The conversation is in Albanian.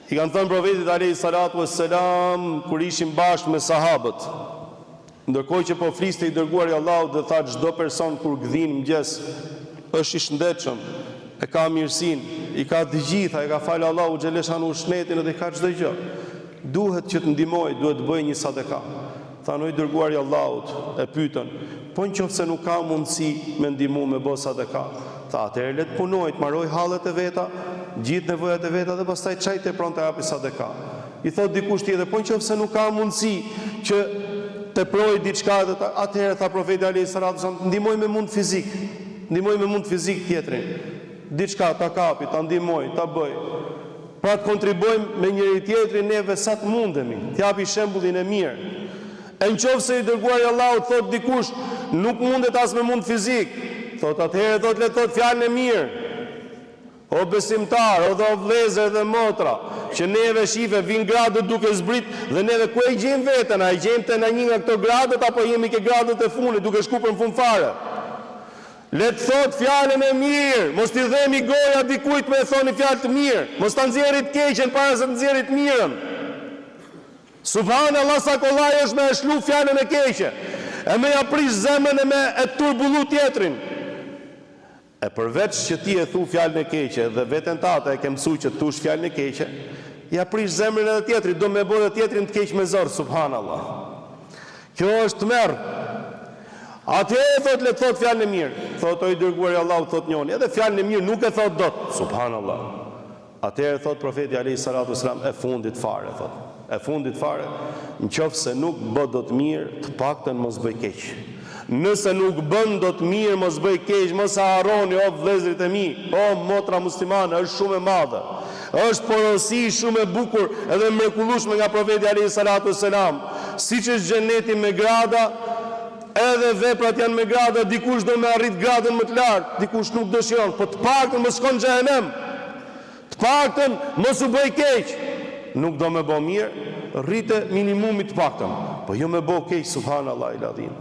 I kanë thënë profetit alayhi salatu wassalam kur ishin bashkë me sahabët, ndërkohë që po fliste i dërguari i Allahut dhe tha çdo person kur gdhin mëngjes është i shëndetshëm, e ka mirësinë, i ka të gjitha, e ka falë Allahu xhaleshanu shnetin dhe ka çdo gjë. Duhet që të ndihmoj, duhet të bëj një sadaka. Thanoi dërguari i Allahut, e pyetën, po nëse nuk ka mundësi me ndihmu me bë sadaka, tha atëherë le të punoj, të marroj hallet e veta, gjithë nevojat e veta dhe pastaj çaj të prontë të japi sadaka. I thot dikush tjetër, po nëse nuk ka mundësi që të projë diçka, atëherë tha profeti alayhi salatu sallam, ndihmoj me mund fizik, ndihmoj me mund fizik tjetrin. Diçka ta kapi, ta ndihmoj, ta bëj. Pra të kontribojmë me njëri tjetrin neve sa të mundemi, t'japi shembullin e mirë. E nëse i dërguari i Allahut thot dikush, nuk mundet as me mund fizik, thot atëherë thot le thot fjalën e mirë. O besimtar, o dhe vëllezër dhe motra, që neve shife vin gradët duke zbrit dhe neve ku e gjejmë veten, a e gjejmë te në një nga këto gradët apo jemi ke gradët e fundit duke shkuar në fund fare? Le të thot fjalën e mirë, mos t'i dhemi goja dikujt me thoni fjalë të mirë, mos ta nxjerrit keqen para se të nxjerrit mirën. Subhanallahu sa kollaj është me e shlu fjalën e keqe, e me ja prish zemrën e me e turbullu tjetrin. E përveç që ti e thu fjalën e keqe dhe veten tate e ke mësuar që thush fjalën e keqe, ja prish zemrën e tjetrit, do me bëre tjetrin të keq me zor, subhanallahu. Kjo është merr. Atëherë thot le të thot fjalën e mirë. Thot o i dërguari i Allahut thot njëri, edhe fjalën e mirë nuk e thot dot. Subhanallahu. Atëherë thot profeti alayhi salatu wasalam e fundit fare thot. E fundit fare, nëse nuk bë dot mirë, të paktën mos bëj keq. Nëse nuk bën dot mirë, mos bëj keq, mos e harroni o vëllezërit e mi, o motra muslimane, është shumë e madhe. Është porosi shumë e bukur edhe mrekullueshme nga profeti alayhi salatu wasalam. Siç është xheneti me grada, edhe veprat janë me grada, dikush do me arrit gradën më të lartë, dikush nuk dëshiron, po të paktën mos shkon në xhenem. Të paktën mos u bëj keq. Nuk do me bë mirë, rritë minimumi të paktën, po jo me bë keq, subhanallahu el-azim.